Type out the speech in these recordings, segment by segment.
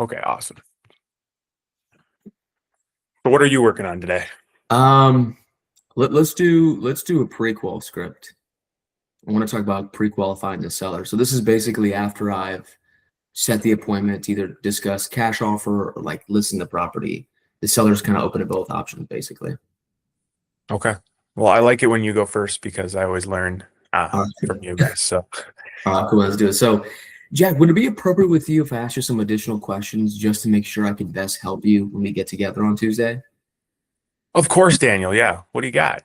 Okay, awesome. So what are you working on today? Um, let's do a prequel script. I want to talk about pre-qualifying the seller. So this is basically after I've set the appointment to either discuss cash offer or like listing the property. The seller's kind of open to both options, basically. Okay. Well, I like it when you go first because I always learn All from you guys. So, right, cool. Let's do it. So, Jack, would it be appropriate with you if I asked you some additional questions just to make sure I can best help you when we get together on Tuesday? of course, Daniel. Yeah. What do you got?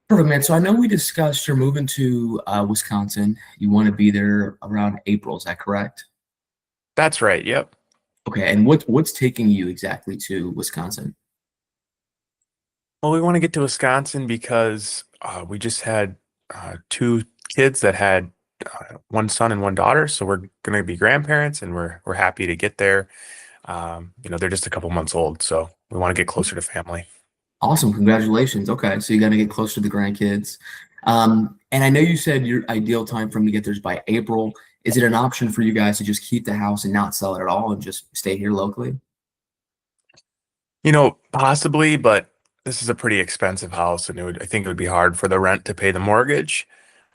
Perfect, man. So I know we discussed you're moving to Wisconsin. You want to be there around April. Is that correct? That's right. Yep. Okay, and what's taking you exactly to Wisconsin? Well, we want to get to Wisconsin because we just had two kids that had one son and one daughter. So we're going to be grandparents, and we're happy to get there. They're just a couple months old, so we want to get closer to family. Awesome, congratulations. Okay, so you got to get closer to the grandkids. And I know you said your ideal time for them to get there is by April. Is it an option for you guys to just keep the house and not sell it at all and just stay here locally? Possibly, but this is a pretty expensive house, and I think it would be hard for the rent to pay the mortgage.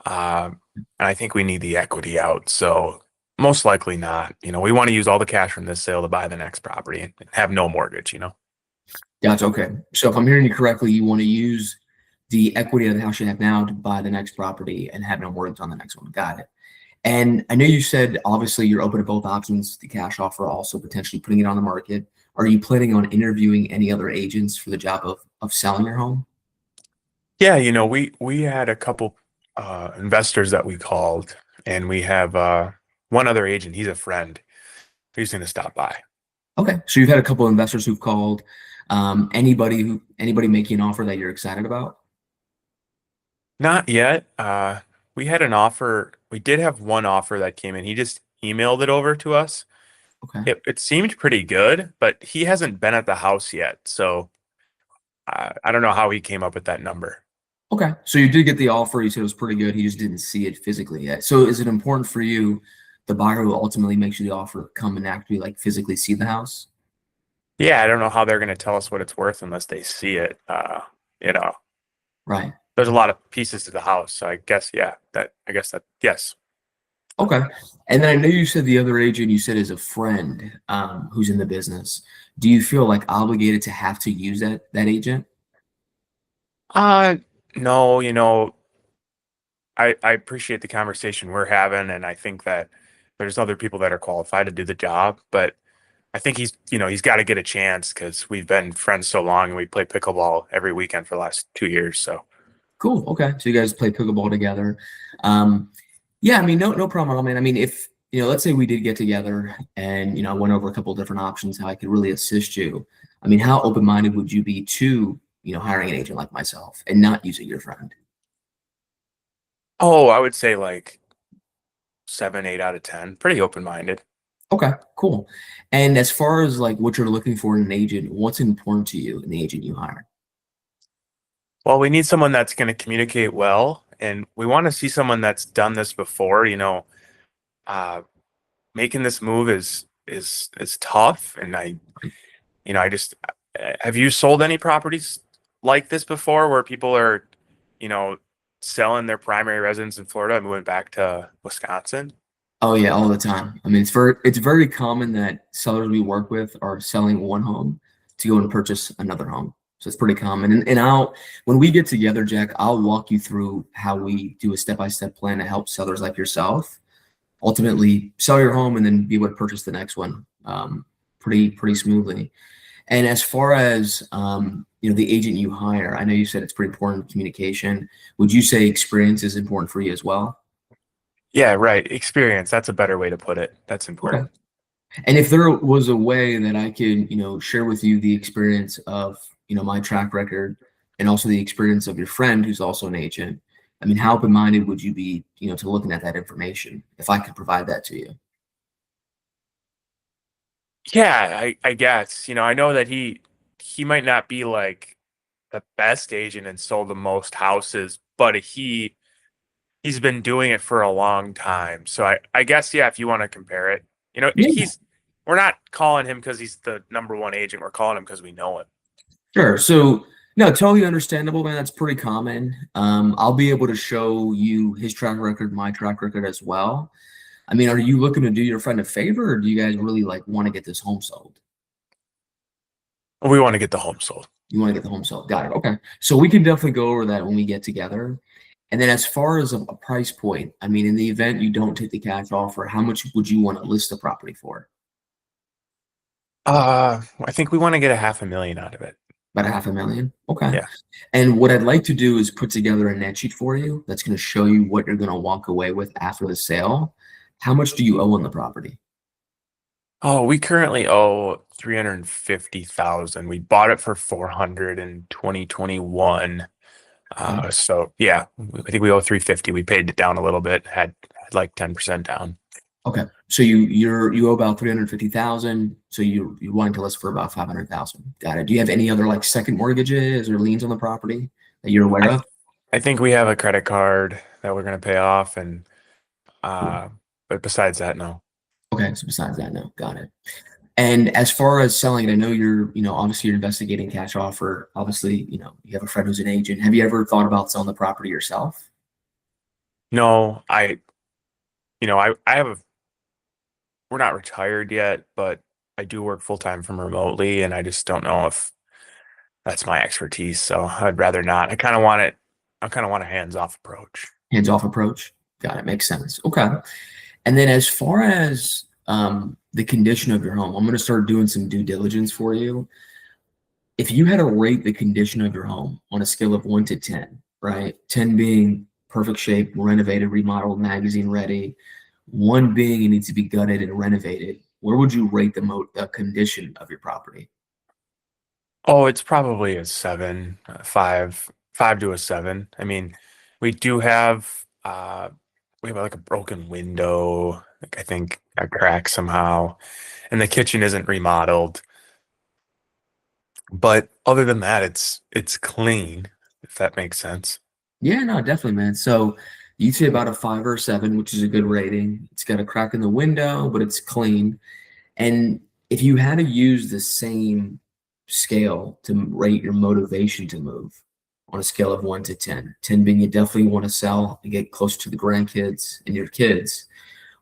And I think we need the equity out, so most likely not. We want to use all the cash from this sale to buy the next property and have no mortgage. Gotcha. Okay. So if I'm hearing you correctly, you want to use the equity of the house you have now to buy the next property and have no mortgage on the next one. Got it. And I know you said obviously you're open to both options, the cash offer, also potentially putting it on the market. Are you planning on interviewing any other agents for the job of selling your home? Yeah, we had a couple investors that we called, and we have one other agent. He's a friend. He's going to stop by. Okay. So you've had a couple of investors who've called. Anybody making an offer that you're excited about? Not yet. We had an offer. We did have one offer that came in. He just emailed it over to us. Okay. It seemed pretty good, but he hasn't been at the house yet. So I don't know how he came up with that number. Okay. So you did get the offer. You said it was pretty good. He just didn't see it physically yet. So is it important for you, the buyer who ultimately makes you the offer, come and actually like physically see the house? Yeah, I don't know how they're going to tell us what it's worth unless they see it. You know, Right. there's a lot of pieces to the house. So I guess that, yes. Okay. And then I know you said the other agent you said is a friend who's in the business. Do you feel like obligated to have to use that agent? Uh, no, I appreciate the conversation we're having, and I think that there's other people that are qualified to do the job, but I think he's got to get a chance because we've been friends so long and we play pickleball every weekend for the last 2 years. So, Cool. Okay. So you guys play pickleball together. Um, yeah, I mean, no problem at all, man. I mean, if let's say we did get together and I went over a couple of different options, how I could really assist you. I mean, how open-minded would you be to, hiring an agent like myself and not using your friend? oh, I would say like 7, 8 out of 10. Pretty open-minded. Okay, cool. And as far as like what you're looking for in an agent, what's important to you in the agent you hire? Well, we need someone that's going to communicate well, and we want to see someone that's done this before. Uh, Making this move is tough, and I just have you sold any properties like this before where people are, you know, selling their primary residence in Florida and moving back to Wisconsin? Oh yeah, all the time. I mean, it's very common that sellers we work with are selling one home to go and purchase another home. So it's pretty common. And when we get together, Jack, I'll walk you through how we do a step-by-step plan to help sellers like yourself ultimately sell your home and then be able to purchase the next one pretty smoothly. And as far as the agent you hire, I know you said it's pretty important communication. Would you say experience is important for you as well? Yeah, right. Experience. That's a better way to put it. That's Okay. important. And if there was a way that I could, share with you the experience of, my track record and also the experience of your friend who's also an agent, I mean, how open-minded would you be, to looking at that information if I could provide that to you? Yeah, I guess. I know that he might not be like the best agent and sold the most houses, but he's been doing it for a long time. So I guess yeah, if you want to compare it, Yeah. we're not calling him because he's the number one agent. We're calling him because we know him. Sure. So no, totally understandable, man. That's pretty common. I'll be able to show you his track record, my track record as well. I mean, are you looking to do your friend a favor, or do you guys really like want to get this home sold? We want to get the home sold. You want to get the home sold. Got it. Okay. So we can definitely go over that when we get together. And then as far as a price point, I mean, in the event you don't take the cash offer, how much would you want to list the property for? I think we want to get a 500,000 out of it. About a 500,000. Okay. Yeah. And what I'd like to do is put together a net sheet for you that's going to show you what you're going to walk away with after the sale. How much do you owe on the property? Oh, we currently owe 350,000. We bought it for 400 in 2021. Okay. So yeah, I think we owe 350. We paid it down a little bit, had like 10% down. Okay. So you owe about 350,000. So you're wanting to list for about 500,000. Got it. Do you have any other like second mortgages or liens on the property that you're aware I of? I think we have a credit card that we're gonna pay off, and Cool. but besides that, no. Okay. So besides that, no. Got it. And as far as selling it, I know obviously you're investigating cash offer. Obviously, you have a friend who's an agent. Have you ever thought about selling the property yourself? No, I have a we're not retired yet, but I do work full time from remotely, and I just don't know if that's my expertise. So I'd rather not. I kind of want a hands-off approach. Hands-off approach. Got it. Makes sense. Okay. And then as far as the condition of your home, I'm going to start doing some due diligence for you. If you had to rate the condition of your home on a scale of 1 to 10, right? 10 being perfect shape, renovated, remodeled, magazine ready, 1 being it needs to be gutted and renovated, where would you rate the condition of your property? Oh, it's probably a seven, five to a seven. I mean, we do have we have like a broken window, like I think a crack somehow, and the kitchen isn't remodeled. But other than that, it's clean, if that makes sense. Yeah, no, definitely, man. So you'd say about a 5 or 7, which is a good rating. It's got a crack in the window, but it's clean. And if you had to use the same scale to rate your motivation to move on a scale of 1 to 10, 10 being you definitely want to sell and get close to the grandkids and your kids,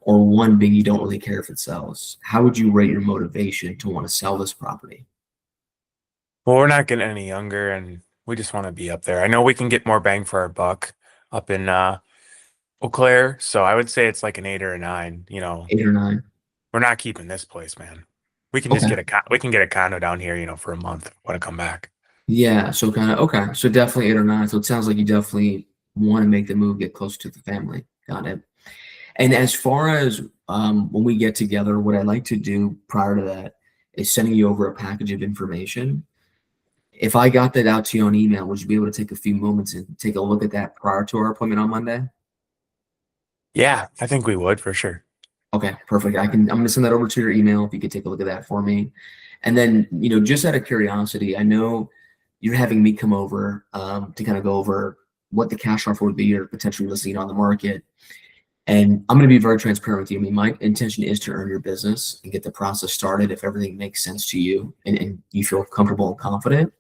or 1 being you don't really care if it sells, how would you rate your motivation to want to sell this property? Well, we're not getting any younger, and we just want to be up there. I know we can get more bang for our buck up in Eau Claire, so I would say it's like an 8 or a 9. Eight or nine? We're not keeping this place, man. We can just Okay. we can get a condo down here, for a month. Want to come back? Yeah, so kind of okay. So definitely 8 or 9. So it sounds like you definitely want to make the move, get close to the family. Got it. And as far as when we get together, what I like to do prior to that is sending you over a package of information. If I got that out to you on email, would you be able to take a few moments and take a look at that prior to our appointment on Monday? Yeah, I think we would for sure. Okay, perfect. I'm gonna send that over to your email if you could take a look at that for me. And then, just out of curiosity, I know you're having me come over to kind of go over what the cash offer would be or potentially listing on the market. And I'm going to be very transparent with you. I mean, my intention is to earn your business and get the process started if everything makes sense to you and you feel comfortable and confident.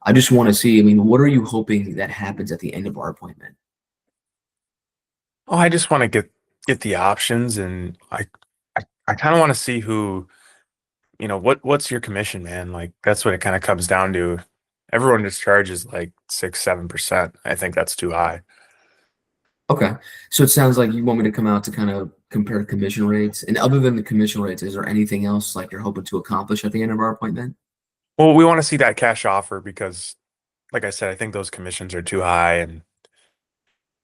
I just want to see, I mean, what are you hoping that happens at the end of our appointment? Oh, I just want to get the options, and I kind of want to see who, what's your commission, man? Like that's what it kind of comes down to. Everyone just charges like 6, 7%. I think that's too high. Okay. So it sounds like you want me to come out to kind of compare commission rates. And other than the commission rates, is there anything else like you're hoping to accomplish at the end of our appointment? Well, we want to see that cash offer because, like I said, I think those commissions are too high, and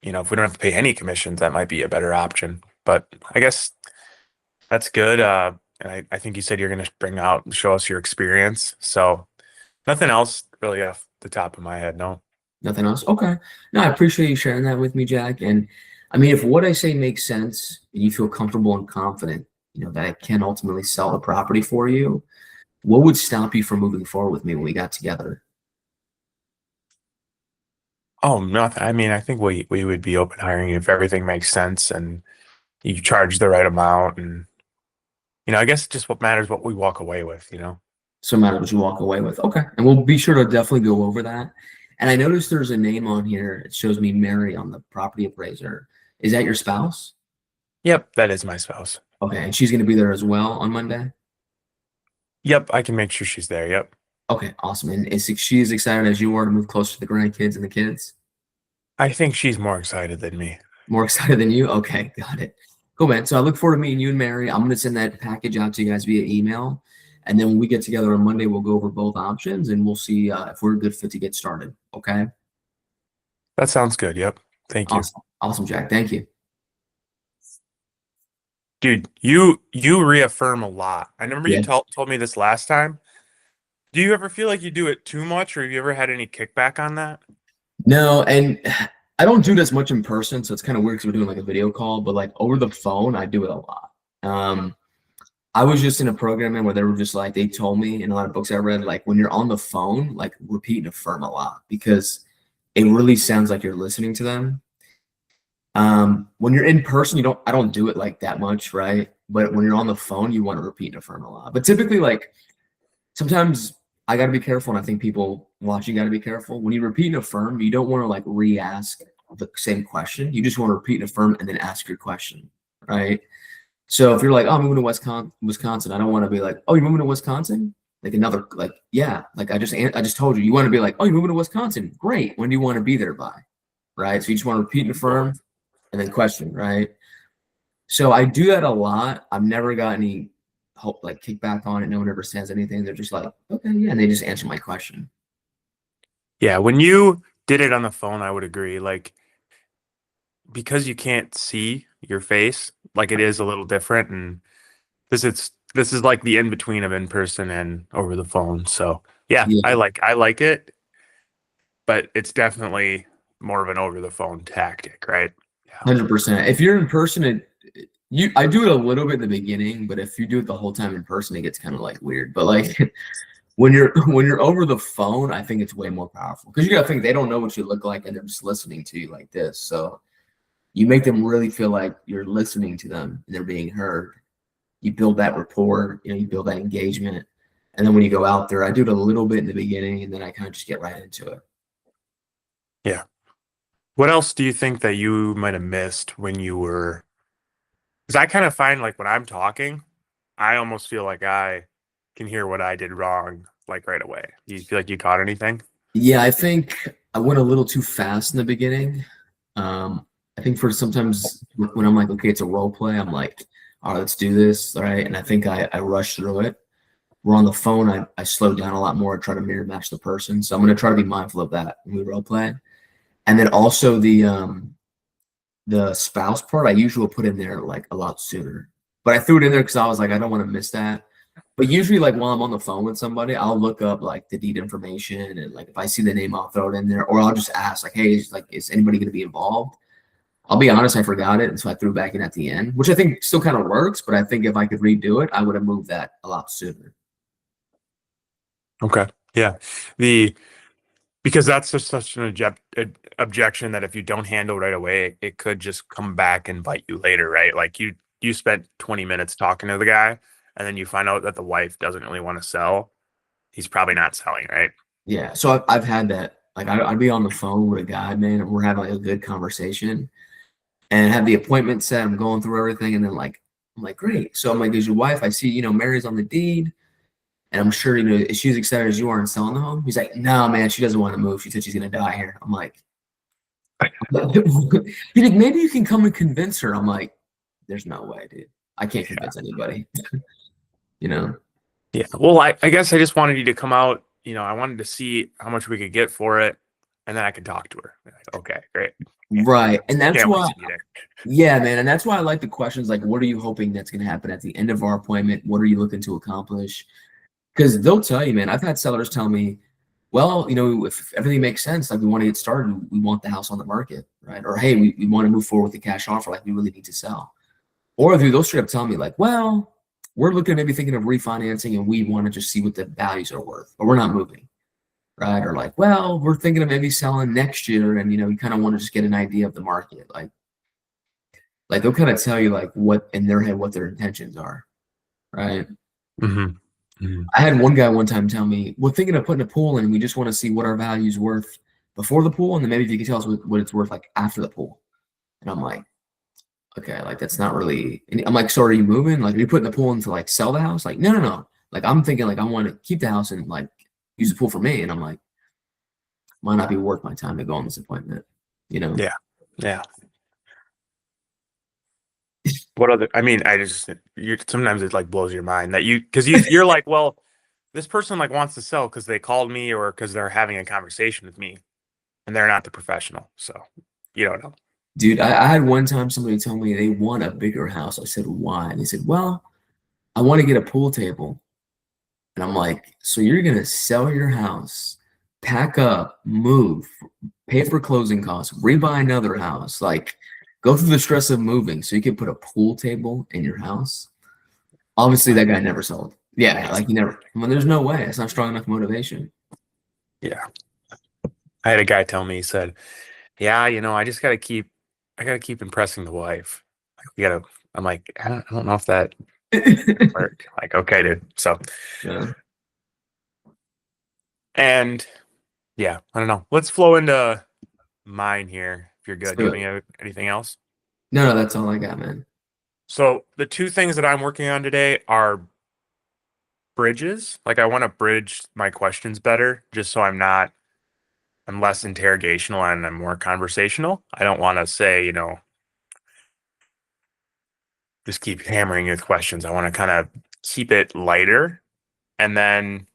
if we don't have to pay any commissions, that might be a better option. But I guess that's good. And I think you said you're going to bring out and show us your experience. So nothing else really off the top of my head. No. Nothing else? Okay. No, I appreciate you sharing that with me, Jack. And I mean, if what I say makes sense and you feel comfortable and confident, that I can ultimately sell the property for you, what would stop you from moving forward with me when we got together? Oh, nothing. I mean, I think we would be open hiring if everything makes sense and you charge the right amount, and I guess just what matters what we walk away with. So no matter what you walk away with. Okay. And we'll be sure to definitely go over that. And I noticed there's a name on here. It shows me Mary on the property appraiser. Is that your spouse? Yep, that is my spouse. Okay. And she's going to be there as well on Monday? Yep, I can make sure she's there. Yep. Okay. Awesome. And is she as excited as you are to move closer to the grandkids and the kids? I think she's more excited than me. More excited than you? Okay. Got it. Cool, man. So I look forward to meeting you and Mary. I'm going to send that package out to you guys via email. And then when we get together on Monday, we'll go over both options and we'll see if we're a good fit to get started. Okay. That sounds good. Yep. Thank you. Awesome. Awesome, Jack. Thank you. Dude, you reaffirm a lot. I remember you Yeah. told me this last time. Do you ever feel like you do it too much, or have you ever had any kickback on that? No, and I don't do this much in person, so it's kind of weird because we're doing like a video call, but like over the phone, I do it a lot. I was just in a program where they were just like, they told me in a lot of books I read, like when you're on the phone, like repeat and affirm a lot because it really sounds like you're listening to them. When you're in person, I don't do it like that much, right? But when you're on the phone, you want to repeat and affirm a lot. But typically, like sometimes I got to be careful, and I think people watching got to be careful. When you repeat and affirm, you don't want to like re-ask the same question. You just want to repeat and affirm and then ask your question, right? So if you're like, oh, I'm moving to Wisconsin, I don't want to be like, oh, you're moving to Wisconsin? Like another, like, yeah, like I just told you, you want to be like, oh, you're moving to Wisconsin? Great. When do you want to be there by? Right. So you just want to repeat and affirm and then question, right? So I do that a lot. I've never got any hope like kickback on it. No one ever says anything. They're just like, okay, yeah, and they just answer my question. Yeah, when you did it on the phone, I would agree. Like, because you can't see your face, like it is a little different, and this is like the in between of in person and over the phone. So yeah, Yeah, I like it, but it's definitely more of an over the phone tactic, right? Yeah. 100%. If you're in person, I do it a little bit in the beginning, but if you do it the whole time in person, it gets kind of like weird. But like when you're over the phone, I think it's way more powerful because you gotta think they don't know what you look like and they're just listening to you like this. So you make them really feel like you're listening to them and they're being heard. You build that rapport, you build that engagement. And then when you go out there, I do it a little bit in the beginning and then I kind of just get right into it. Yeah. What else do you think that you might have missed when you were? Because I kind of find like when I'm talking, I almost feel like I can hear what I did wrong like right away. You feel like you caught anything? Yeah, I think I went a little too fast in the beginning. I think for sometimes when I'm like, okay, it's a role play, I'm like, all right, let's do this. All right. And I think I rushed through it. We're on the phone, I slow down a lot more, try to mirror match the person. So I'm going to try to be mindful of that when we role play. And then also the spouse part, I usually will put in there like a lot sooner. But I threw it in there because I was like, I don't want to miss that. But usually, like while I'm on the phone with somebody, I'll look up like the deed information and like if I see the name, I'll throw it in there, or I'll just ask like, hey, is anybody going to be involved? I'll be honest, I forgot it, and so I threw it back in at the end, which I think still kind of works. But I think if I could redo it, I would have moved that a lot sooner. Okay. Yeah. The Because that's just such an objection that if you don't handle right away, it could just come back and bite you later, right? Like you spent 20 minutes talking to the guy, and then you find out that the wife doesn't really want to sell. He's probably not selling, right? Yeah, so I've had that. Like I'd be on the phone with a guy, man, and we're having like a good conversation, and have the appointment set. I'm going through everything, and then like I'm like, great. So I'm like, is your wife? I see, Mary's on the deed, and I'm sure she's excited as you are in selling the home. He's like, no, man, she doesn't want to move. She said she's gonna die here. I'm like, he's like, maybe you can come and convince her. I'm like, there's no way, dude. I can't convince anybody. You know. Yeah. Well, I guess I just wanted you to come out. I wanted to see how much we could get for it, and then I could talk to her. Like, okay, great. Yeah. Right. And that's Can't wait why, to meet her. yeah, man. And that's why I like the questions like, what are you hoping that's going to happen at the end of our appointment? What are you looking to accomplish? Because they'll tell you, man. I've had sellers tell me, well, if everything makes sense, like we want to get started, we want the house on the market, right? Or, hey, we want to move forward with the cash offer, like we really need to sell. Or they'll straight up tell me, like, well, we're looking at maybe thinking of refinancing and we want to just see what the values are worth, or we're not moving. Right. Or like, well, we're thinking of maybe selling next year. And, we kind of want to just get an idea of the market. Like they'll kind of tell you like what in their head, what their intentions are. right? Hmm. Hmm. I had one guy one time tell me, "We're thinking of putting a pool in. We just want to see what our value's worth before the pool, and then maybe if you can tell us what it's worth like after the pool." And I'm like, "Okay, like that's not really." And I'm like, "So are you moving? Like, are you putting the pool in to like sell the house?" Like, no, no, no. Like, I'm thinking like I want to keep the house and like use the pool for me. And I'm like, might not be worth my time to go on this appointment, you know? Yeah. Yeah. What other, I mean, I just, you sometimes it like blows your mind that because you're like, well, this person like wants to sell because they called me or because they're having a conversation with me and they're not the professional. So you don't know. Dude, I had one time somebody tell me they want a bigger house. I said, why? And they said, well, I want to get a pool table. And I'm like, so you're gonna sell your house, pack up, move, pay for closing costs, rebuy another house, like go through the stress of moving so you can put a pool table in your house. Obviously, that guy never sold. Yeah, like you never. I mean, there's no way. It's not strong enough motivation. Yeah. I had a guy tell me, he said, yeah, I gotta keep impressing the wife. Like, we gotta, I'm like, I don't know if that worked. Like, okay, dude. So, Yeah. and yeah, I don't know. Let's flow into mine here. If you're good. Do you So, have anything else? no, no, that's all I got, man. So the two things that I'm working on today are bridges. Like I want to bridge my questions better, just so I'm less interrogational and I'm more conversational. I don't want to say, just keep hammering you with questions. I want to kind of keep it lighter. And then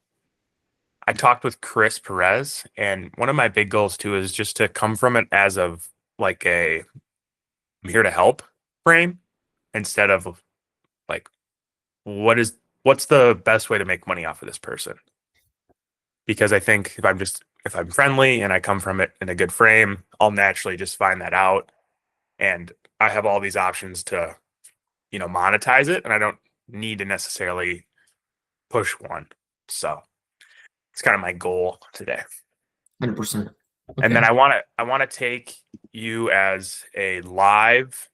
I talked with Chris Perez, and one of my big goals too is just to come from it as of like I'm here to help frame instead of like what is what's the best way to make money off of this person? Because I think if I'm friendly and I come from it in a good frame, I'll naturally just find that out. And I have all these options to, monetize it. And I don't need to necessarily push one. So it's kind of my goal today. 100%. And Okay. then I want to take you as a live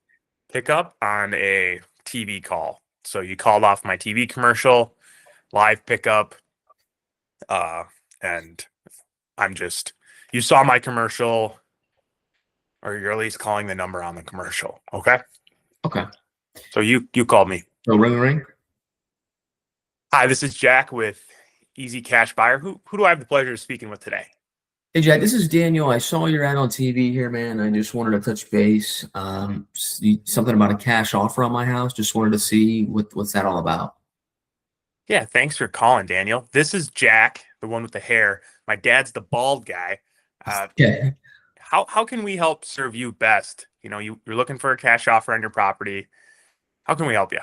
pickup on a TV call. So you called off my TV commercial, live pickup, uh, and you saw my commercial, or you're at least calling the number on the commercial. Okay. Okay. So you called me. So ring a ring. Hi, this is Jack with Easy Cash Buyer. Who do I have the pleasure of speaking with today? Hey Jack, this is Daniel. I saw your ad on TV here, man. I just wanted to touch base. Something about a cash offer on my house. Just wanted to see what's that all about. Yeah, thanks for calling, Daniel. This is Jack, the one with the hair. My dad's the bald guy. Uh, Okay. how can we help serve you best? You're looking for a cash offer on your property. How can we help you?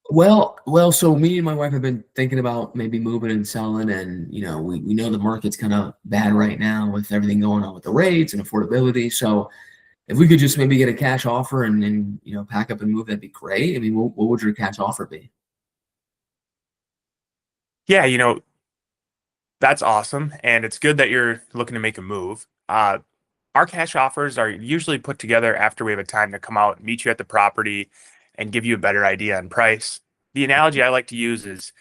Well, so me and my wife have been thinking about maybe moving and selling, and we know the market's kind of bad right now with everything going on with the rates and affordability. So if we could just maybe get a cash offer and pack up and move, that'd be great. I mean, what would your cash offer be? Yeah, that's awesome, and it's good that you're looking to make a move. Our cash offers are usually put together after we have a time to come out, meet you at the property, and give you a better idea on price. The analogy I like to use is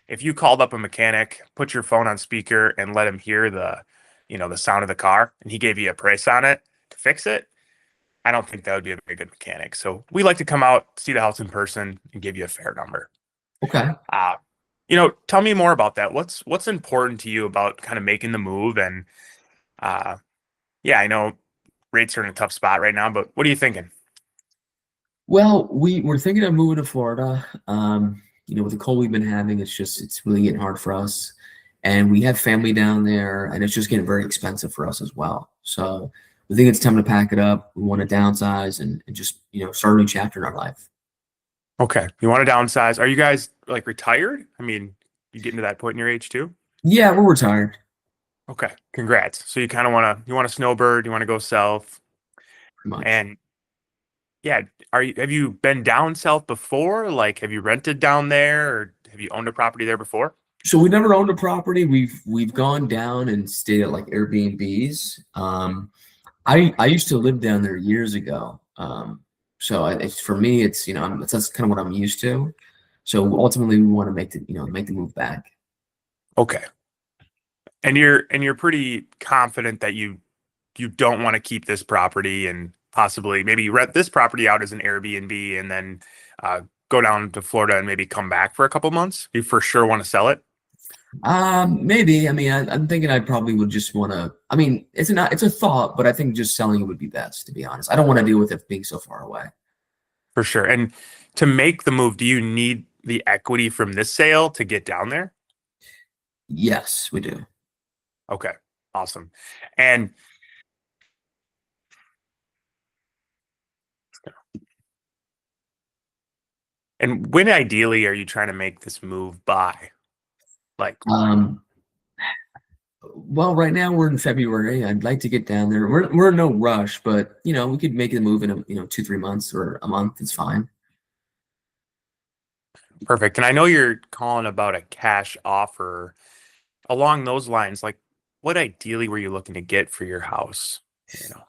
if you called up a mechanic, put your phone on speaker, and let him hear the sound of the car, and he gave you a price on it to fix it. I don't think that would be a very good mechanic. So we like to come out, see the house in person, and give you a fair number. Okay. Uh, tell me more about that. What's important to you about kind of making the move? And uh, yeah, I know rates are in a tough spot right now, but what are you thinking? Well, we're thinking of moving to Florida. With the cold we've been having, it's really getting hard for us, and we have family down there, and it's just getting very expensive for us as well. So we think it's time to pack it up. We want to downsize and just start a new chapter in our life. Okay, you want to downsize? Are you guys like retired? I mean, you getting to that point in your age too? Yeah, we're retired, Okay, congrats. So you want to snowbird, you want to go south, pretty much. and yeah, have you been down south before? Like, have you rented down there, or have you owned a property there before? So we never owned a property. We've gone down and stayed at like Airbnbs. I used to live down there years ago. So for me, that's kind of what I'm used to. So ultimately, we want to make the move back. Okay. And you're pretty confident that you don't want to keep this property and possibly maybe rent this property out as an Airbnb and then uh, go down to Florida and maybe come back for a couple months. You for sure want to sell it. Maybe. I mean, I'm thinking I probably would just want to. I mean, it's a thought, but I think just selling it would be best, to be honest. I don't want to deal with it being so far away. For sure. And to make the move, do you need the equity from this sale to get down there? Yes, we do. Okay. Awesome. And when ideally are you trying to make this move by? Like, Um, well, right now we're in February. I'd like to get down there. We're in no rush, but we could make the move in 2-3 months or a month. It's fine. perfect. And I know you're calling about a cash offer along those lines. Like, what ideally were you looking to get for your house? You know,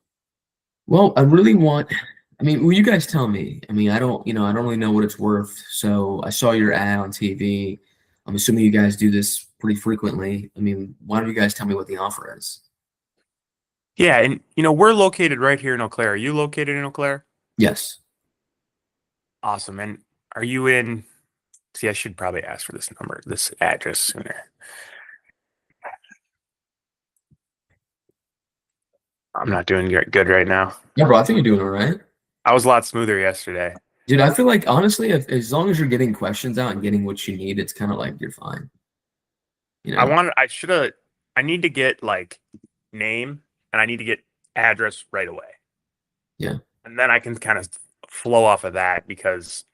Well, I really want. I mean, well, you guys tell me. I mean, I don't really know what it's worth. So I saw your ad on TV. I'm assuming you guys do this pretty frequently. I mean, why don't you guys tell me what the offer is? yeah. And, we're located right here in Eau Claire. Are you located in Eau Claire? Yes. Awesome. And are you in? See, I should probably ask for this number, this address sooner. I'm not doing good right now. Yeah, bro, I think you're doing all right. I was a lot smoother yesterday. Dude, I feel like honestly, as long as you're getting questions out and getting what you need, it's kind of like you're fine. You know? I need to get like name and I need to get address right away. Yeah. And then I can kind of flow off of that because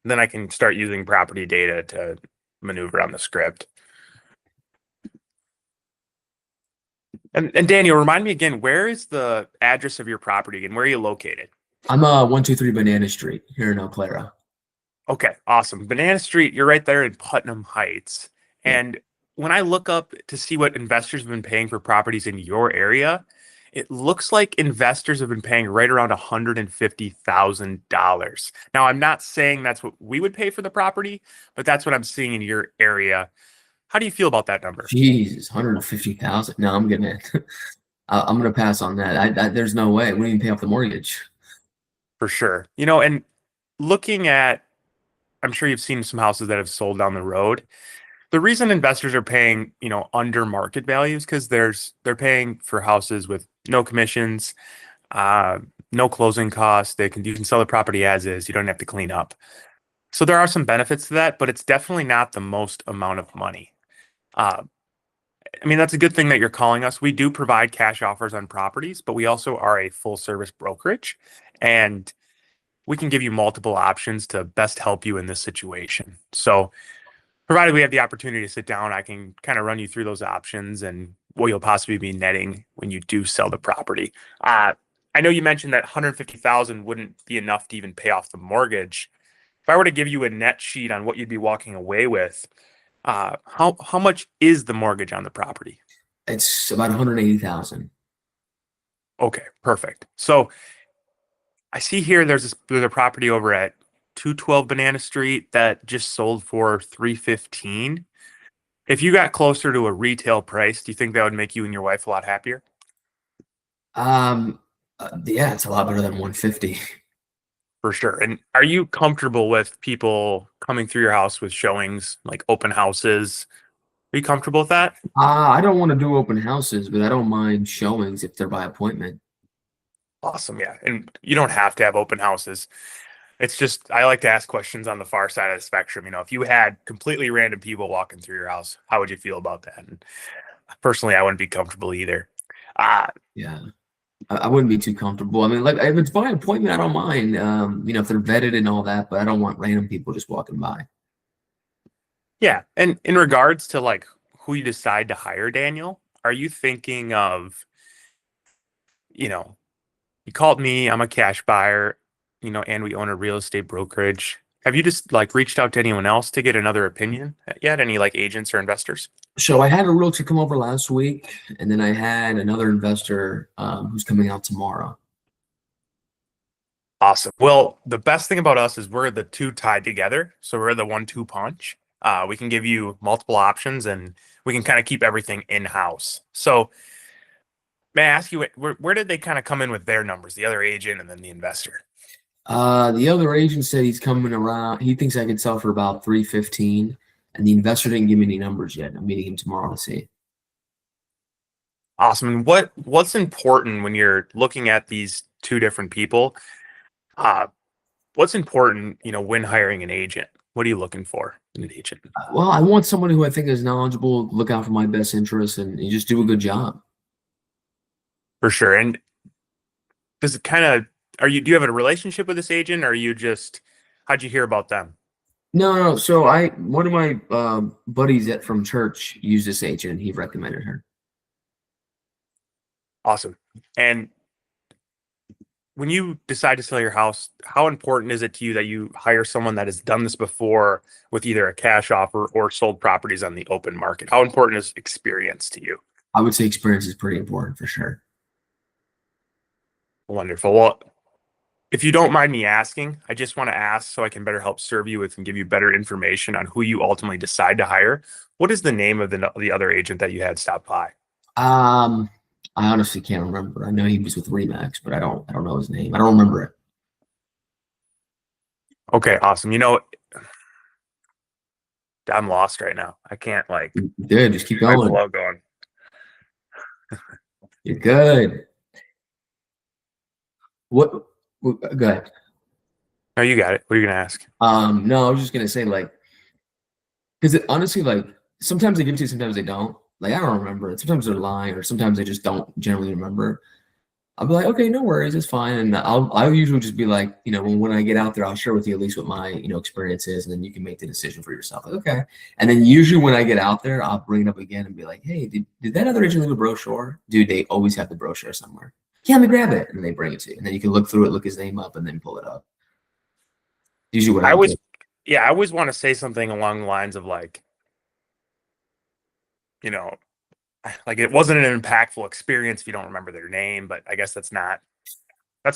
then I can start using property data to maneuver on the script. And Daniel, remind me again, where is the address of your property and where are you located? I'm 123 Banana Street here in Eau Claire. Okay, awesome. Banana Street, you're right there in Putnam Heights. Yeah. And when I look up to see what investors have been paying for properties in your area, it looks like investors have been paying right around $150,000. Now, I'm not saying that's what we would pay for the property, but that's what I'm seeing in your area. How do you feel about that number? Jesus, 150,000. No, I'm gonna I'm gonna pass on that. There's no way. We didn't even pay off the mortgage. For sure. And looking at, I'm sure you've seen some houses that have sold down the road. The reason investors are paying, under market values because they're paying for houses with no commissions, uh, no closing costs. You can sell the property as is. You don't have to clean up. So there are some benefits to that, but it's definitely not the most amount of money. Uh, I mean, that's a good thing that you're calling us. We do provide cash offers on properties, but we also are a full service brokerage, and we can give you multiple options to best help you in this situation. So provided we have the opportunity to sit down, I can kind of run you through those options and what you'll possibly be netting when you do sell the property. I know you mentioned that 150,000 wouldn't be enough to even pay off the mortgage. If I were to give you a net sheet on what you'd be walking away with, how much is the mortgage on the property? It's about 180,000. Okay, perfect. So I see here there's a property over at 212 Banana Street that just sold for 315. If you got closer to a retail price, do you think that would make you and your wife a lot happier? Yeah, it's a lot better than 150. For sure. And are you comfortable with people coming through your house with showings, like open houses? Are you comfortable with that? I don't want to do open houses, but I don't mind showings if they're by appointment. Awesome. Yeah. And you don't have to have open houses. It's just, I like to ask questions on the far side of the spectrum. If you had completely random people walking through your house, how would you feel about that? And personally, I wouldn't be comfortable either. Uh, Yeah. I wouldn't be too comfortable. I mean, like if it's by appointment, I don't mind. If they're vetted and all that, but I don't want random people just walking by. yeah. And in regards to like who you decide to hire, Daniel, are you thinking of, you know, you called me, I'm a cash buyer, and we own a real estate brokerage. Have you just like reached out to anyone else to get another opinion yet? Any like agents or investors? So I had a realtor come over last week, and then I had another investor who's coming out tomorrow. Awesome. Well, the best thing about us is we're the two tied together. So we're the 1-2 punch. We can give you multiple options and we can kind of keep everything in-house. So may I ask you, where did they kind of come in with their numbers, the other agent and then the investor? The other agent said he's coming around. He thinks I could sell for about 315, and the investor didn't give me any numbers yet. I'm meeting him tomorrow to see. Awesome. And what's important when you're looking at these two different people? Uh, what's important, when hiring an agent? What are you looking for in an agent? Well, I want someone who I think is knowledgeable, look out for my best interests, and just do a good job. For sure. And does it kind of do you have a relationship with this agent or are you just how'd you hear about them? No, no. So one of my buddies from church used this agent. He recommended her. Awesome. And when you decide to sell your house, how important is it to you that you hire someone that has done this before with either a cash offer or sold properties on the open market? How important is experience to you? I would say experience is pretty important for sure. Wonderful. Well, if you don't mind me asking, I just want to ask so I can better help serve you with and give you better information on who you ultimately decide to hire. What is the name of the other agent that you had stop by? Um, I honestly can't remember. I know he was with Remax, but I don't know his name. I don't remember it. Okay, awesome. I'm lost right now. I can't Good. Just keep my going. flow going. You're good. Go ahead. No, you got it. What are you gonna ask? No, I was just gonna say because honestly, sometimes they give it to you, sometimes they don't. Like I don't remember it. Sometimes they're lying, or sometimes they just don't generally remember. I'll be like, okay, no worries, it's fine. And I'll usually just be like, when I get out there, I'll share with you at least what my experience is, and then you can make the decision for yourself. Like, okay. And then usually when I get out there, I'll bring it up again and be like, hey, did that other agent leave a brochure? Dude, they always have the brochure somewhere. Yeah, let me grab it, and they bring it to you, and then you can look through it, look his name up, and then pull it up. Usually what I I always, do. yeah, I always want to say something along the lines of you know, it wasn't an impactful experience if you don't remember their name, but I guess that's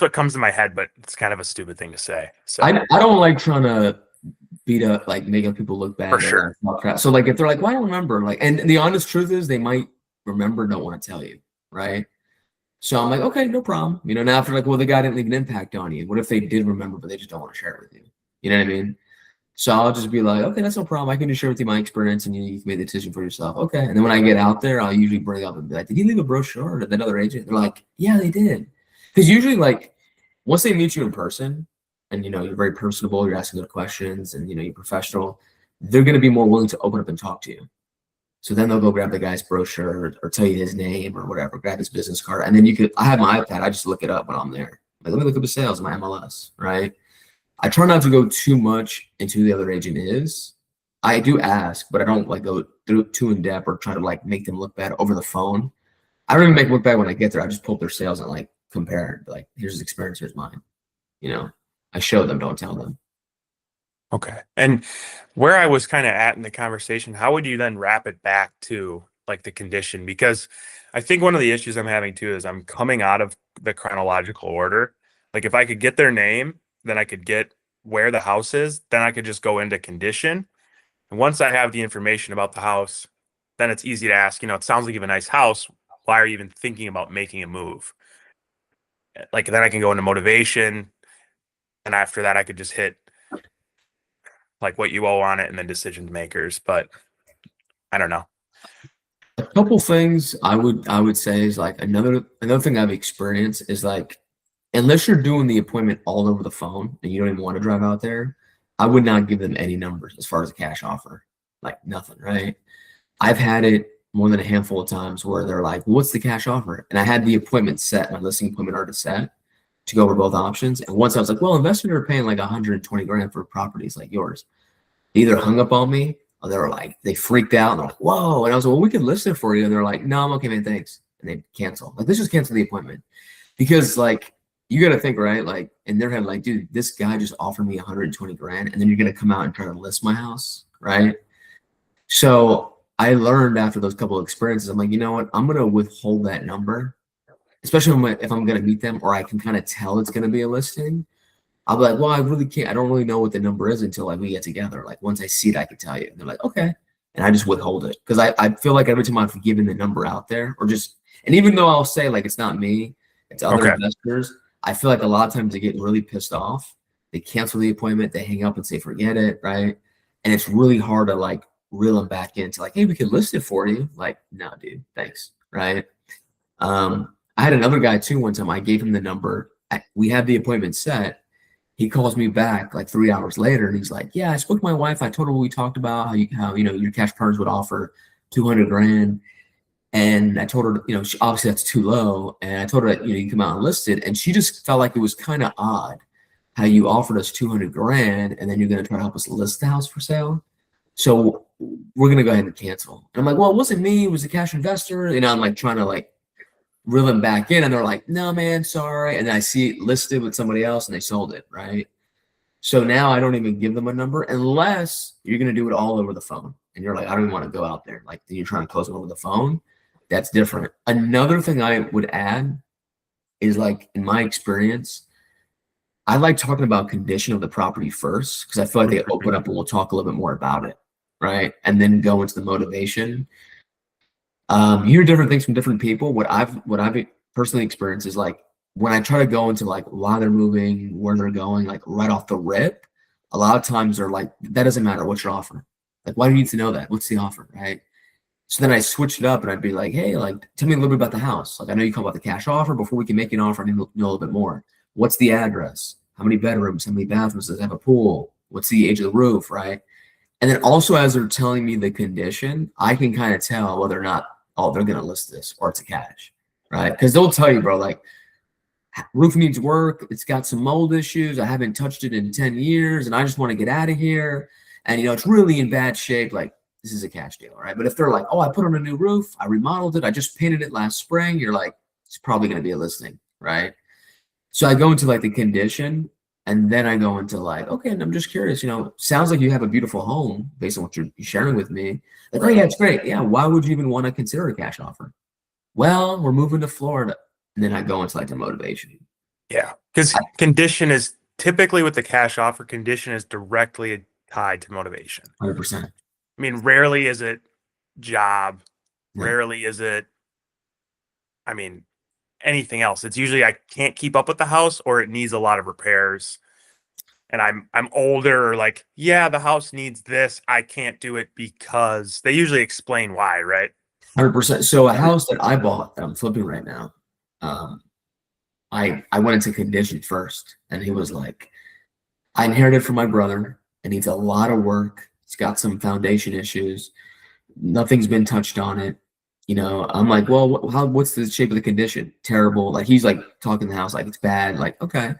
what comes to my head, but it's kind of a stupid thing to say. So I don't like trying to beat up, making people look for bad or sure. talk crap. So if they're like, well, I don't remember, and the honest truth is they might remember, don't want to tell you, right? So I'm like, okay, no problem. Now if they're like, well, the guy didn't leave an impact on you. What if they did remember, but they just don't want to share it with you? You know what I mean? So I'll just be like, okay, that's no problem. I can just share with you my experience and you can make the decision for yourself. Okay. And then when I get out there, I'll usually bring up and be like, did he leave a brochure to that other agent? They're like, yeah, they did. Because usually once they meet you in person and you're very personable, you're asking good questions and you're professional, they're gonna be more willing to open up and talk to you. So then they'll go grab the guy's brochure or tell you his name or whatever, grab his business card. And then I have my iPad, I just look it up when I'm there. Like, let me look up his sales, my MLS, right? I try not to go too much into who the other agent is. I do ask, but I don't go through too in depth or try to make them look bad over the phone. I don't even make them look bad when I get there. I just pull up their sales and compare. Here's his experience, here's mine. I show them, don't tell them. Okay. And where I was kind of at in the conversation, how would you then wrap it back to the condition? Because I think one of the issues I'm having too is I'm coming out of the chronological order. Like if I could get their name, then I could get where the house is, then I could just go into condition. And once I have the information about the house, then it's easy to ask, it sounds like you have a nice house. Why are you even thinking about making a move? Then I can go into motivation. And after that, I could just hit what you owe on it and then decision makers. But I don't know. A couple things I would say is another thing I've experienced is unless you're doing the appointment all over the phone and you don't even want to drive out there, I would not give them any numbers as far as a cash offer. Nothing, right? I've had it more than a handful of times where they're like, "What's the cash offer?" And I had the appointment set, my listing appointment already set to go over both options. And once I was like, "Well, investors are paying 120 grand for properties like yours." They either hung up on me or they freaked out and they're like, "Whoa!" And I was like, "Well, we can list it for you." And they're like, "No, I'm okay, man, thanks." And they cancel. Let's just cancel the appointment because you got to think, right? In their head, dude, this guy just offered me 120 grand, and then you're gonna come out and try to list my house, right? So I learned after those couple of experiences, I'm like, you know what? I'm gonna withhold that number, especially if I'm gonna meet them, or I can kind of tell it's gonna be a listing. I'll be like, well, I really can't. I don't really know what the number is until like we get together. Like once I see it, I can tell you. And they're like, okay. And I just withhold it because I feel like every time I've given the number out there or just, and even though I'll say like it's not me, it's other Okay. investors, I feel like a lot of times they get really pissed off. They cancel the appointment, they hang up and say, forget it. Right. And it's really hard to like reel them back into like, hey, we could list it for you. Like, no, dude, thanks. Right. I had another guy too one time. I gave him the number. We had the appointment set. He calls me back like 3 hours later, and he's like, "Yeah, I spoke to my wife. I told her what we talked about. How your cash partners would offer 200 grand, and I told her, obviously that's too low. And I told her that you can come out and list it, and she just felt like it was kind of odd how you offered us 200 grand, and then you're gonna try to help us list the house for sale. So we're gonna go ahead and cancel." And I'm like, "Well, it wasn't me. It was a cash investor." I'm like trying to like reel them back in, and they're like, "No, man, sorry." And then I see it listed with somebody else, and they sold it, right? So now I don't even give them a number unless you're going to do it all over the phone. And you're like, I don't even want to go out there. Like, then you're trying to close it over the phone. That's different. Another thing I would add is like, in my experience, I like talking about condition of the property first because I feel like they open up and we'll talk a little bit more about it. Right. And then go into the motivation. You hear different things from different people. What I've personally experienced is like when I try to go into like why they're moving, where they're going, like right off the rip, a lot of times they're like, that doesn't matter. What's your offer? Like, why do you need to know that? What's the offer? Right. So then I switched it up and I'd be like, hey, like, tell me a little bit about the house. Like, I know you call about the cash offer. Before we can make an offer, I need to know a little bit more. What's the address? How many bedrooms? How many bathrooms? Does it have a pool? What's the age of the roof? Right. And then also, as they're telling me the condition, I can kind of tell whether or not, oh, they're going to list this or it's a cash, right? Because they'll tell you, bro, like, roof needs work. It's got some mold issues. I haven't touched it in 10 years and I just want to get out of here. And, it's really in bad shape. Like, this is a cash deal, right? But if they're like, oh, I put on a new roof, I remodeled it, I just painted it last spring, you're like, it's probably going to be a listing, right? So I go into like the condition and then I go into like, okay, and I'm just curious, sounds like you have a beautiful home based on what you're sharing with me. Like, oh yeah, it's great. Yeah. Why would you even want to consider a cash offer? Well, we're moving to Florida. And then I go into like the motivation. Yeah. Because condition is typically with the cash offer, condition is directly tied to motivation. 100%. I mean, rarely is it job, Yeah. rarely is it, I mean, anything else. It's usually I can't keep up with the house or it needs a lot of repairs. And I'm older, or like, yeah, the house needs this. I can't do it because they usually explain why, right? 100%. So a house that I bought that I'm flipping right now, um, I went into condition first and he was like, I inherited from my brother. It needs a lot of work. It's got some foundation issues. Nothing's been touched on it. I'm like, well, what's the shape of the condition? Terrible. Like he's like talking the house like it's bad. Like, okay.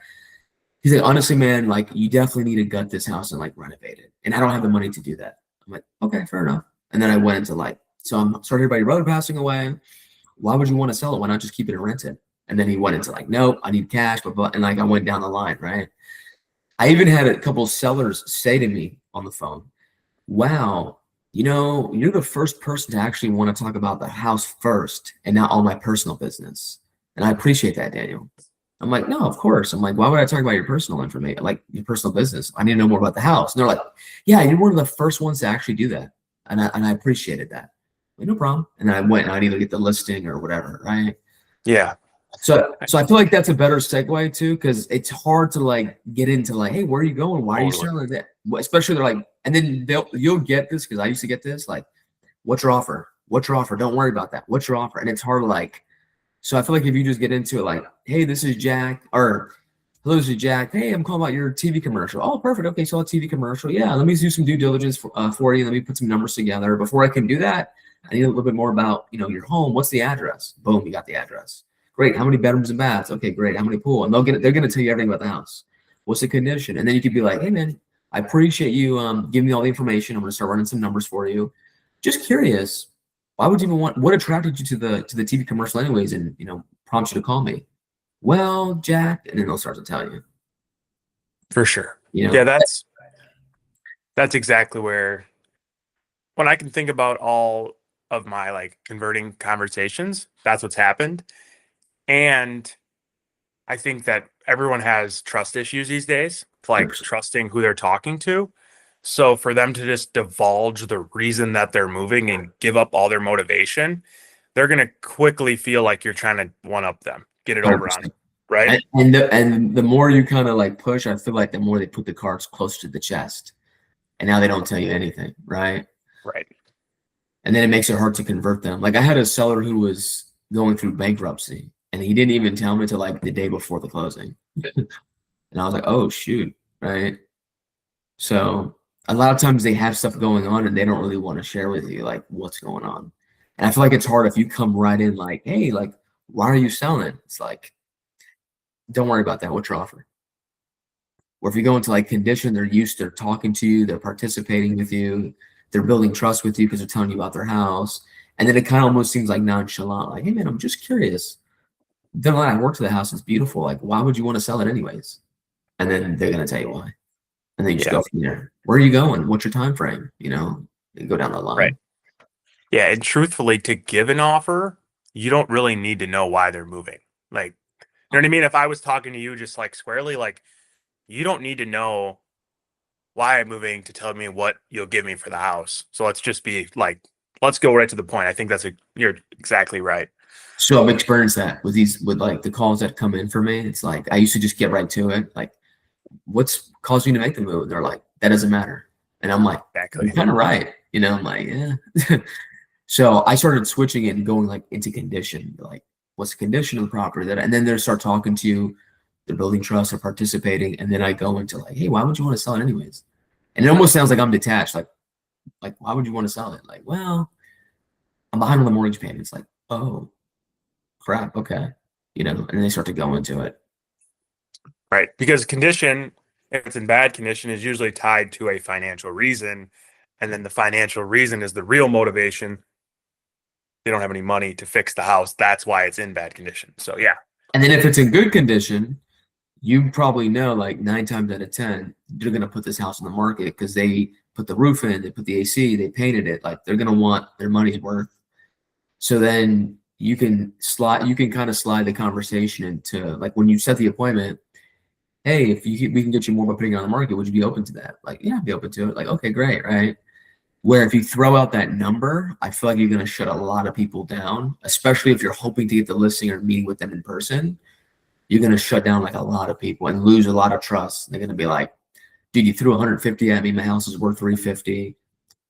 He's like, honestly, man, like you definitely need to gut this house and like renovate it. And I don't have the money to do that. I'm like, okay, fair enough. And then I went into like, so I'm sorry to hear about your brother passing away. Why would you want to sell it? Why not just keep it and rent it? And then he went into like, nope, I need cash, but and like I went down the line, right? I even had a couple of sellers say to me on the phone, wow, you're the first person to actually want to talk about the house first and not all my personal business. And I appreciate that, Daniel. I'm like, no, of course. I'm like, why would I talk about your personal information, like your personal business? I need to know more about the house. And they're like, yeah, you're one of the first ones to actually do that. And I appreciated that. Like, no problem. And then I went and I'd either get the listing or whatever, right? Yeah. So I feel like that's a better segue too, because it's hard to like get into like, hey, where are you going? Why are you Totally. selling that? Especially they're like, and then you'll get this because I used to get this like, what's your offer? What's your offer? Don't worry about that. What's your offer? And it's hard to like. So I feel like if you just get into it like, hey, this is Jack, or hello, this is Jack. Hey, I'm calling about your TV commercial. Oh, perfect. Okay, so a TV commercial. Yeah, let me do some due diligence for you. Let me put some numbers together. Before I can do that, I need a little bit more about your home. What's the address? Boom, you got the address. Great. How many bedrooms and baths? Okay, great. How many pool? And they're gonna tell you everything about the house. What's the condition? And then you could be like, hey man, I appreciate you giving me all the information. I'm gonna start running some numbers for you. Just curious, why would you even want what attracted you to the TV commercial anyways and prompts you to call me? Well, Jack, and then they'll start to tell you. For sure. You Yeah, know, that's exactly where when I can think about all of my like converting conversations, that's what's happened. And I think that everyone has trust issues these days, like 100%. trusting who they're talking to. So for them to just divulge the reason that they're moving and give up all their motivation, they're going to quickly feel like you're trying to one up them, get it over on them, 100%. right? And the more you kind of like push, I feel like the more they put the cards close to the chest, and now they don't tell you anything, right? Right. And then it makes it hard to convert them. Like I had a seller who was going through bankruptcy, and he didn't even tell me till like the day before the closing, and I was like, oh shoot, right? So a lot of times they have stuff going on, and they don't really want to share with you like what's going on. And I feel like it's hard if you come right in like, hey, like, why are you selling? It's like, don't worry about that. What's your offer? Or if you go into like condition, they're talking to you, they're participating with you, they're building trust with you because they're telling you about their house. And then it kind of almost seems like nonchalant, like, hey man, I'm just curious. Then when I worked to the house, it's beautiful. Like, why would you want to sell it anyways? And then they're gonna tell you why. And then you just Yeah. go from there. Where are you going? What's your time frame? And go down the Right. line. Yeah. And truthfully, to give an offer, you don't really need to know why they're moving. Like, you know what I mean? If I was talking to you just like squarely, like, you don't need to know why I'm moving to tell me what you'll give me for the house. So let's just be like, let's go right to the point. I think you're exactly right. So I've experienced that with like the calls that come in for me. It's like I used to just get right to it. Like, what's caused you to make the move? They're like, that doesn't matter. And I'm like, you're Exactly. kind of right. I'm like, yeah. So I started switching it and going like into condition, like what's the condition of the property that, and then they start talking to you, they're building trust or participating, and then I go into like, hey, why would you want to sell it anyways? And it almost sounds like I'm detached, like why would you want to sell it? Like, well, I'm behind on the mortgage payments. Like, oh crap, okay, and then they start to go into it. Right. Because condition, if it's in bad condition, is usually tied to a financial reason. And then the financial reason is the real motivation. They don't have any money to fix the house. That's why it's in bad condition. So yeah. And then if it's in good condition, you probably know like 9 times out of 10, they're going to put this house on the market because they put the roof in, they put the AC, they painted it. Like they're going to want their money's worth. So then you can kind of slide the conversation into like when you set the appointment, hey, if we can get you more by putting it on the market, would you be open to that? Like, yeah, I'd be open to it. Like, okay, great, right? Where if you throw out that number, I feel like you're going to shut a lot of people down, especially if you're hoping to get the listing or meeting with them in person. You're going to shut down like a lot of people and lose a lot of trust. They're going to be like, dude, you threw 150 at me. My house is worth 350.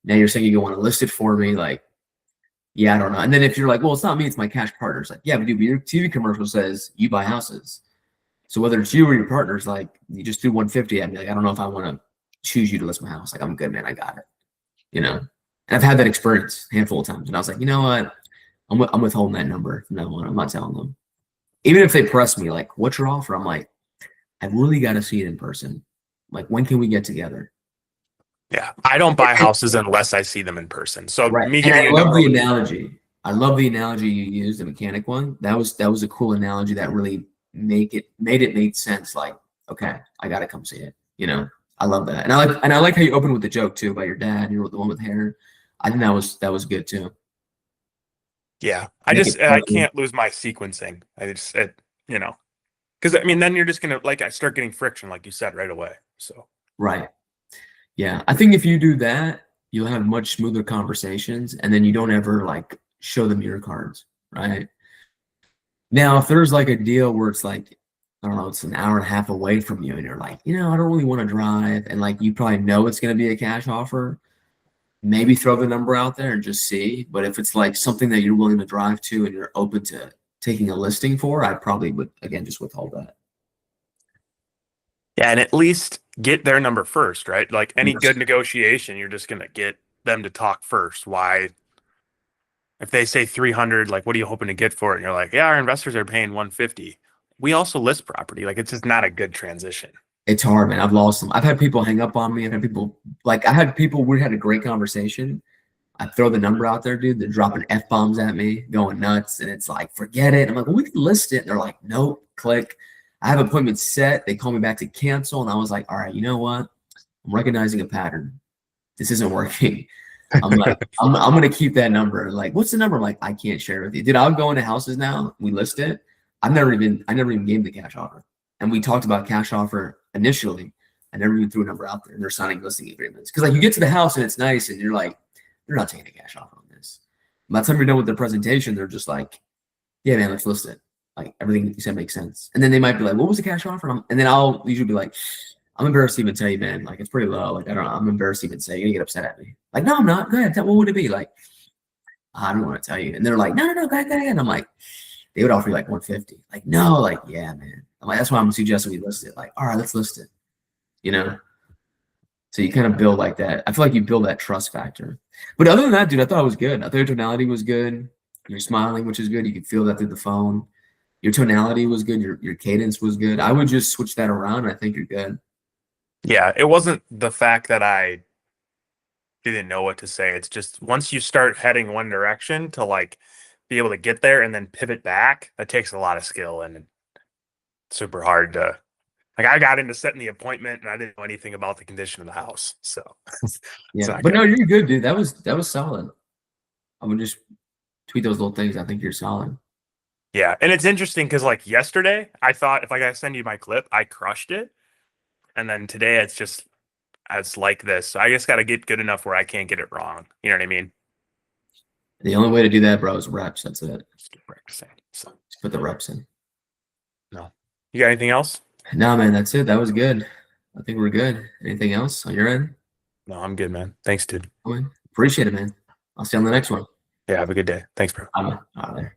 Now you're saying you want to list it for me. Like, yeah, I don't know. And then if you're like, well, it's not me, it's my cash partner. It's like, yeah, but dude, your TV commercial says you buy houses. So whether it's you or your partner's like, you just threw 150 at me. Like, I don't know if I want to choose you to list my house. Like, I'm good, man. I got it. And I've had that experience a handful of times. And I was like, you know what? I'm withholding that number from now on. I'm not telling them. Even if they press me, like, what's your offer? I'm like, I really got to see it in person. Like, when can we get together? Yeah. I don't buy houses unless I see them in person. So Right. me And giving I you a love number. the analogy. I love the analogy you used, the mechanic one. That was a cool analogy that really made it make sense. Like, okay, I gotta come see it. I love that. And I like how you opened with the joke too about your dad, you're the one with hair. I think that was good too. Yeah. Make it I funny. can't lose my sequencing. Because I mean, then you're just going to, like, I start getting friction, like you said, right away. So, Right. Yeah. I think if you do that, you'll have much smoother conversations and then you don't ever like show them your cards. Right. Now, if there's like a deal where it's like, I don't know, it's an hour and a half away from you, and you're like, I don't really want to drive, and like you probably know it's going to be a cash offer, maybe throw the number out there and just see. But if it's like something that you're willing to drive to and you're open to taking a listing for, I probably would again just withhold that. yeah. And at least get their number first, right? Like any good 100%. negotiation, you're just going to get them to talk first. Why? If they say 300, like, what are you hoping to get for it? And you're like, yeah, our investors are paying 150. We also list property. Like, it's just not a good transition. It's hard, man. I've lost them. I've had people hang up on me. We had a great conversation. I throw the number out there, dude. They're dropping F bombs at me, going nuts. And it's like, forget it. I'm like, well, we can list it. And they're like, nope, click. I have appointments set. They call me back to cancel. And I was like, all right, you know what? I'm recognizing a pattern. This isn't working. I'm like, I'm gonna keep that number. Like, what's the number? I'm like, I can't share it with you. Dude, I'll go into houses now. We list it. I never even gave the cash offer. and we talked about cash offer initially. I never even threw a number out there, and they're signing listing agreements because like you get to the house and it's nice, and you're like, they're not taking a cash offer on this. By the time you're done with their presentation, they're just like, yeah, man, let's list it. Like everything you said makes sense. And then they might be like, what was the cash offer? And then I'll usually be like, I'm embarrassed to even tell you, man. Like it's pretty low. Like I don't know. I'm embarrassed to even say. You're gonna get upset at me. Like no, I'm not. Go ahead. What would it be? Like I don't want to tell you. And they're like, no, go ahead. And I'm like, they would offer you like 150. Like no, like yeah, man. I'm like that's why I'm suggesting we list it. Like all right, let's list it. You know. So you kind of build like that. I feel like you build that trust factor. But other than that, dude, I thought it was good. I thought your tonality was good. You're smiling, which is good. You could feel that through the phone. Your tonality was good. Your cadence was good. I would just switch that around. And I think you're good. Yeah, it wasn't the fact that I didn't know what to say. It's just once you start heading one direction to like be able to get there and then pivot back, that takes a lot of skill and it's super hard to like I got into setting the appointment and I didn't know anything about the condition of the house. So Yeah. But no, you're good, dude. That was solid. I would just tweet those little things. I think you're solid. Yeah. And it's interesting because like yesterday, I thought if I gotta send you my clip, I crushed it. And then today it's like this. So I just gotta get good enough where I can't get it wrong. You know what I mean? The only way to do that, bro, is reps. That's it. Just keep practicing. So Just put the reps in. no. You got anything else? No, man, that's it. That was good. I think we're good. Anything else on your end? No, I'm good, man. Thanks, dude. Appreciate it, man. I'll see you on the next one. Yeah, have a good day. Thanks, bro. I'm out of there.